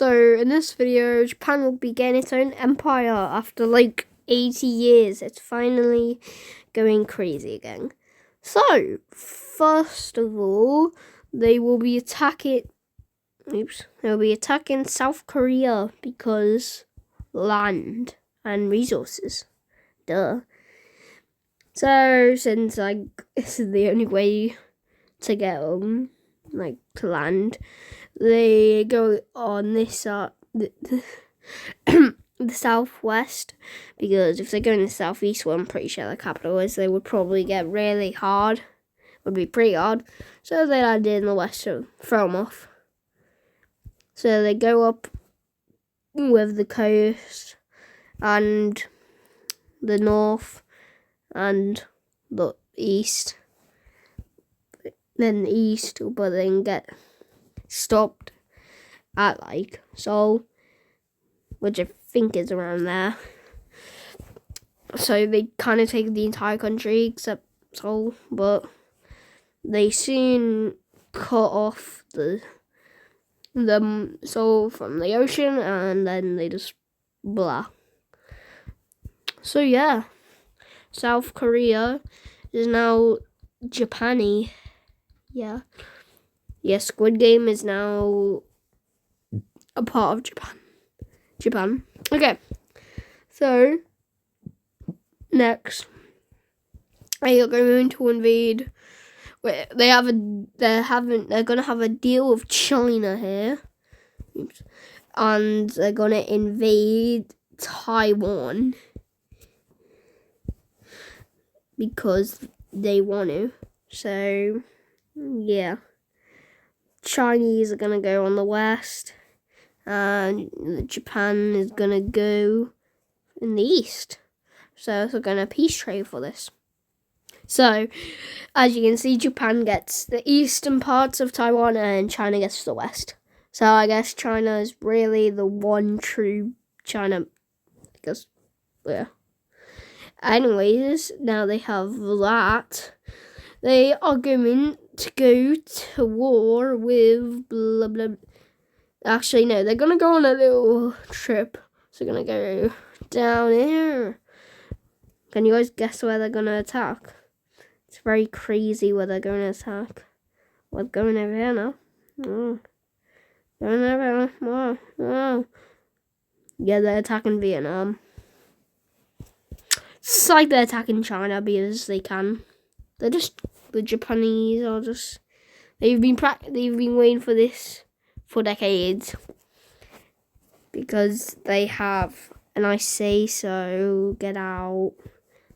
So in this video, Japan will be getting its own empire after like 80 years. It's finally going crazy again. So first of all, they will be attacking. They'll be attacking South Korea because land and resources. Duh. So since this is the only way to get to land, they go on this the southwest, because if they go in the southeast, well, I'm pretty sure the capital is, they would probably get really hard. Would be pretty hard. So they landed in the west to throw them off. So they go up with the coast and the north and the east. Then the east, but then get stopped at Seoul, which I think is around there. So they kind of take the entire country except Seoul, but they soon cut off the Seoul from the ocean, and then they just blah. So yeah, South Korea is now Japany. Yeah, Squid Game is now a part of Japan. Okay, so next they are going to invade. They're gonna have a deal with China here. Oops. And they're gonna invade Taiwan because they want to. So yeah, Chinese are gonna go on the west, and Japan is gonna go in the east. So they're gonna peace trade for this. So as you can see, Japan gets the eastern parts of Taiwan and China gets the west. So I guess China is really the one true China, because yeah. Anyways, now they have that. They are going to go to war with blah blah. Actually, no, they're gonna go on a little trip. So they're gonna go down here. Can you guys guess where they're gonna attack? It's very crazy where they're going to attack. We're going over here now. Going over here. Oh. Yeah, they're attacking Vietnam. It's like they're attacking China because they can. The Japanese are just. They've been waiting for this for decades, because they have. And I say so. Get out.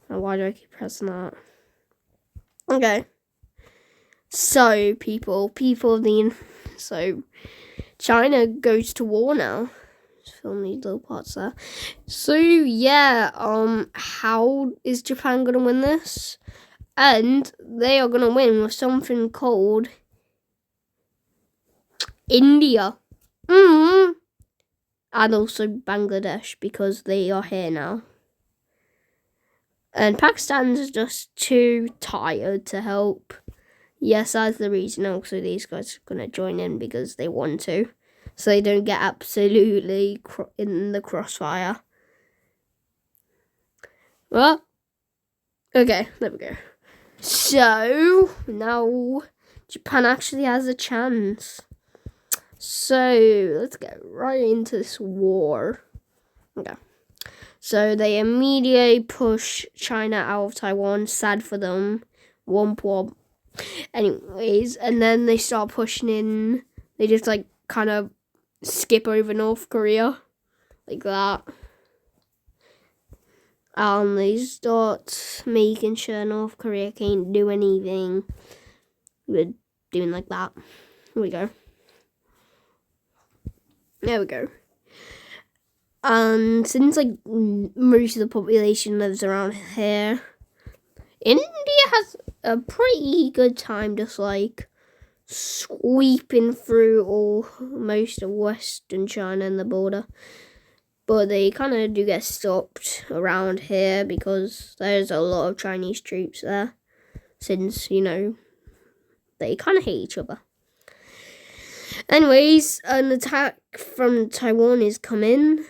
And why do I keep pressing that? Okay. So so China goes to war now. Just film these little parts there. So yeah, how is Japan gonna win this? And they are gonna win with something called India. And also Bangladesh, because they are here now. And Pakistan's just too tired to help. Yes, that's the reason. Also, these guys are going to join in because they want to. So they don't get absolutely in the crossfire. Well, okay, there we go. So, now Japan actually has a chance. So, let's get right into this war. Okay. So they immediately push China out of Taiwan. Sad for them. Womp womp. Anyways, and then they start pushing in. They just kind of skip over North Korea. Like that. They start making sure North Korea can't do anything. We're doing like that. Here we go. There we go. And since most of the population lives around here, India has a pretty good time just sweeping through most of Western China and the border. But they kind of do get stopped around here because there's a lot of Chinese troops there, since, they kind of hate each other. Anyways, an attack from Taiwan is coming.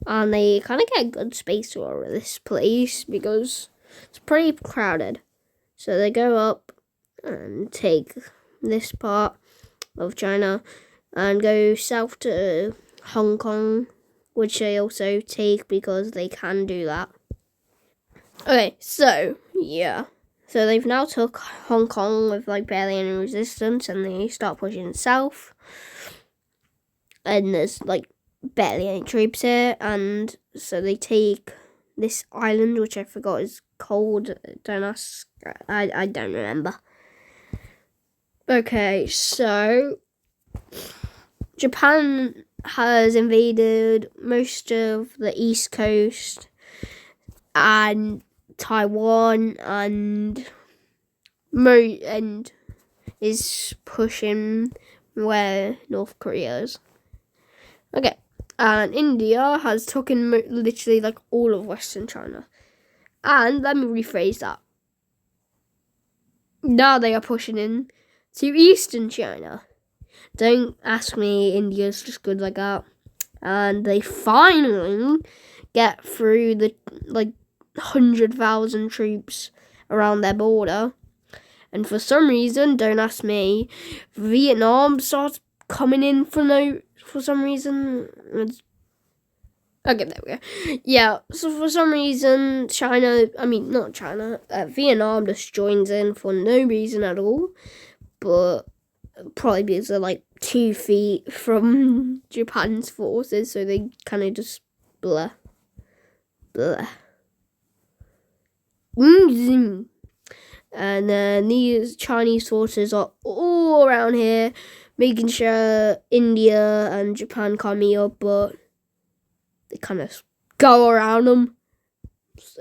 And they kind of get good space over this place because it's pretty crowded. So they go up and take this part of China and go south to Hong Kong, which they also take because they can do that. Okay, so yeah. So they've now took Hong Kong with like barely any resistance, and they start pushing south. And there's like barely any troops here, and so they take this island, which I forgot is called. Don't ask. I don't remember. Okay, so Japan has invaded most of the east coast and Taiwan and is pushing where North Korea is. Okay, and India has taken literally like all of Western China. And let me rephrase that. Now they are pushing in to Eastern China. Don't ask me, India's just good like that. And they finally get through the 100,000 troops around their border. And for some reason, don't ask me, Vietnam starts coming in for some reason. Okay, there we go. Yeah, so for some reason, Vietnam just joins in for no reason at all. But probably because they're like 2 feet from Japan's forces, so they kind of just blah. And then these Chinese forces are all around here, making sure India and Japan can't meet up, but they kind of go around them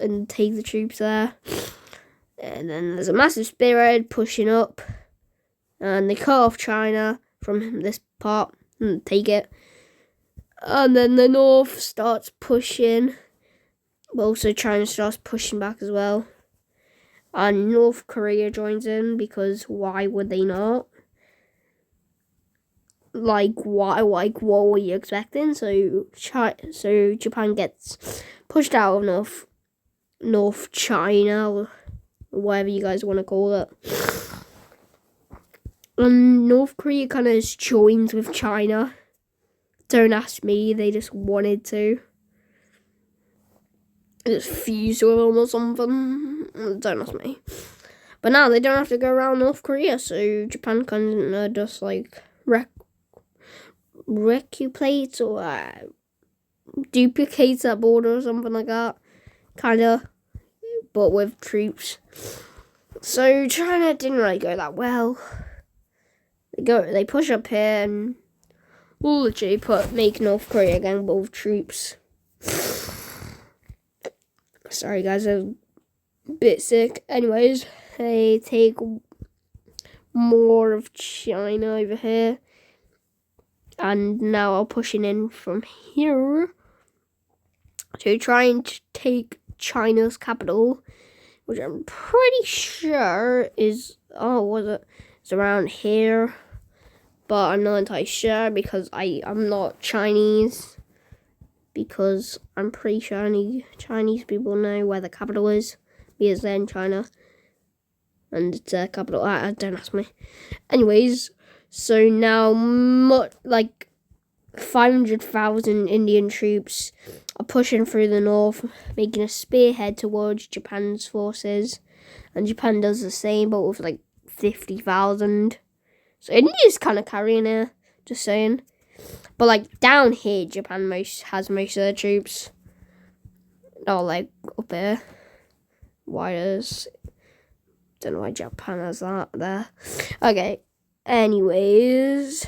and take the troops there. And then there's a massive spearhead pushing up, and they cut off China from this part and take it. And then the North starts pushing, but also China starts pushing back as well. And North Korea joins in because why would they not? What were you expecting? So Japan gets pushed out of North China, or whatever you guys want to call it. And North Korea kind of joins with China. Don't ask me, they just wanted to. Just fuse with them or something. Don't ask me. But now they don't have to go around North Korea, so Japan can just recuplates or duplicates that border or something like that. Kinda. But with troops. So China didn't really go that well. They push up here and literally make North Korea again with troops. Sorry guys, I'm a bit sick. Anyways, they take more of China over here. And now I'm pushing in from here to try and take China's capital, which I'm pretty sure is, it's around here. But I'm not entirely sure because I'm not Chinese. Because I'm pretty sure only Chinese people know where the capital is. Because they're in China. And it's their capital. Don't ask me. Anyways, so now 500,000 Indian troops are pushing through the north, making a spearhead towards Japan's forces. And Japan does the same, but with 50,000. So India's kind of carrying it, just saying. But down here, Japan has most of their troops. Not up here. Don't know why Japan has that there. Okay. Anyways,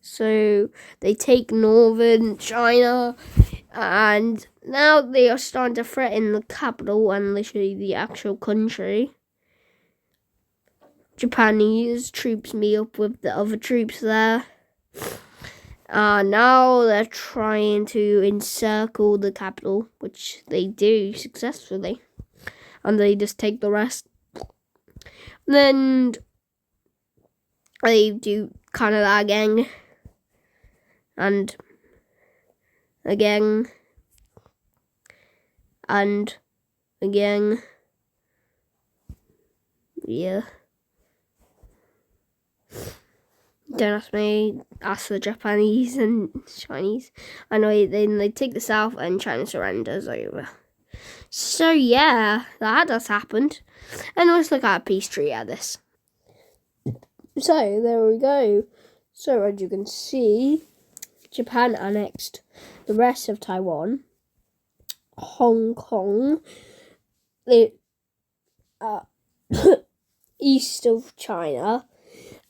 so they take northern China, and now they are starting to threaten the capital and literally the actual country. Japanese troops meet up with the other troops there. Now they're trying to encircle the capital, which they do successfully. And they just take the rest. Then they do kind of that again. And again. And again. Yeah. Don't ask me, ask the Japanese and Chinese. I know then they take the south and China surrenders over. So yeah, that has happened. And let's look at a peace treaty at this. So there we go. So as you can see, Japan annexed the rest of Taiwan, Hong Kong, the east of China,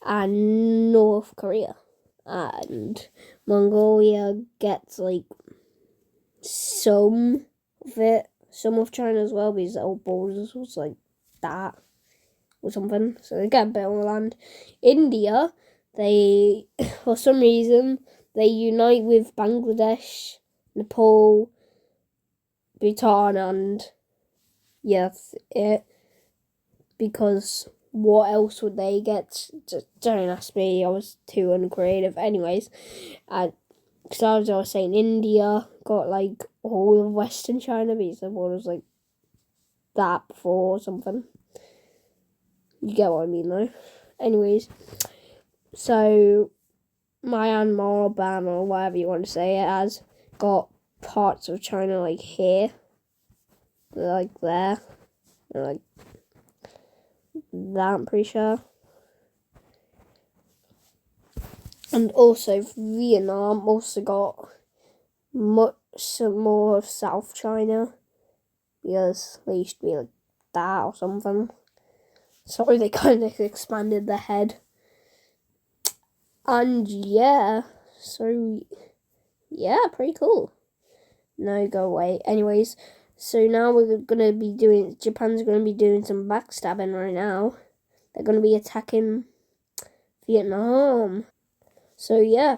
and North Korea. And Mongolia gets like some of it, some of China as well, because the old borders was like that or something. So they get a bit of land. India, they for some reason they unite with Bangladesh, Nepal, Bhutan, and yes, it because what else would they get? Just don't ask me. I was too uncreative. Anyways, because I was saying India got like all of Western China because the one was like that before or something. You get what I mean though. Anyways, so Myanmar, Burma, or whatever you want to say it as, got parts of China like here, like there, like that, I'm pretty sure. And also Vietnam also got much more of South China, because they used to be like that or something. So they kind of expanded their head. And yeah, so yeah, pretty cool. No, go away. Anyways, so now we're gonna be doing, Japan's gonna be doing some backstabbing right now. They're gonna be attacking Vietnam. So yeah,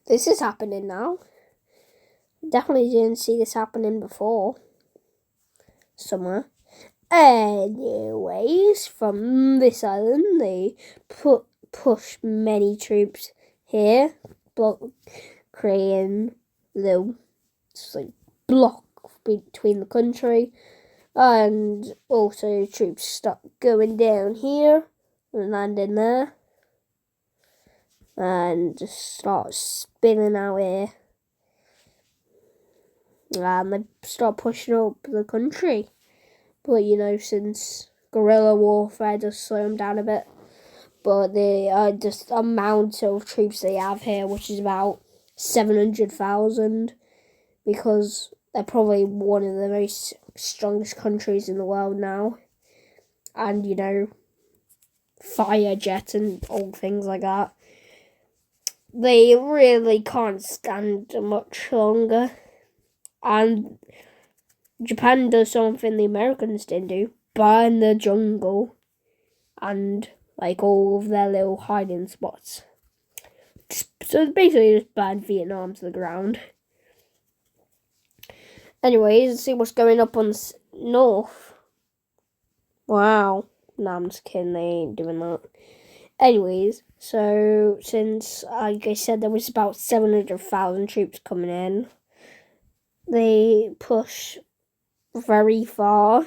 this is happening now. Definitely didn't see this happening before. Somewhere. Anyways, from this island, they push many troops here, creating the like block between the country, and also troops start going down here and landing there, and just start spinning out here, and they start pushing up the country. But you know, since guerrilla warfare does slow them down a bit, but the just amount of troops they have here, which is about 700,000, because they're probably one of the most strongest countries in the world now, and you know, fire jet and all things like that. They really can't stand much longer, and Japan does something the Americans didn't do: burn the jungle and like all of their little hiding spots. So basically just burn Vietnam to the ground. Anyways, let's see what's going up on the north. Wow. Nah, I'm just kidding, they ain't doing that. Anyways, so since, like I said, there was about 700,000 troops coming in, they push very far.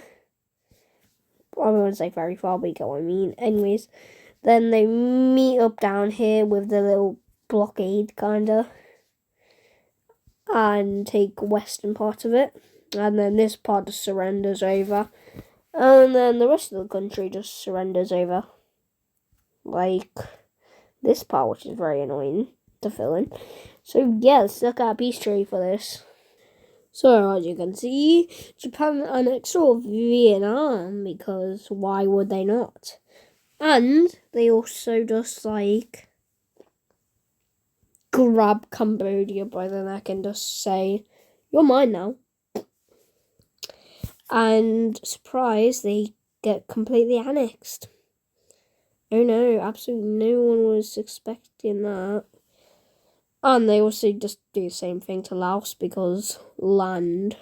I wouldn't say very far, but you get what I mean. Anyways, then they meet up down here with the little blockade, kinda, and take western part of it, and then this part just surrenders over, and then the rest of the country just surrenders over, like this part, which is very annoying to fill in. So yeah, let's look at a peace treaty for this. So as you can see, Japan annexed all of Vietnam, because why would they not? And they also just like grab Cambodia by the neck and just say, "You're mine now." And surprise, they get completely annexed. Oh no, absolutely no one was expecting that. And they also just do the same thing to Laos, because land.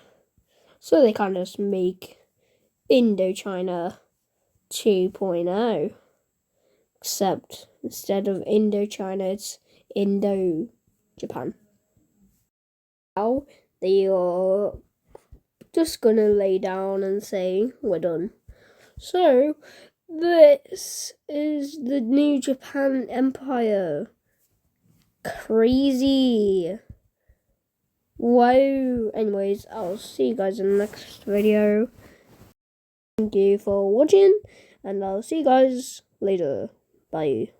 So they kind of just make Indochina 2.0. Except Instead of Indochina, it's Indo-Japan. Now they are just gonna lay down and say we're done. So this is the new Japan Empire. Crazy. Wow. Anyways, I'll see you guys in the next video. Thank you for watching, and I'll see you guys later. Bye.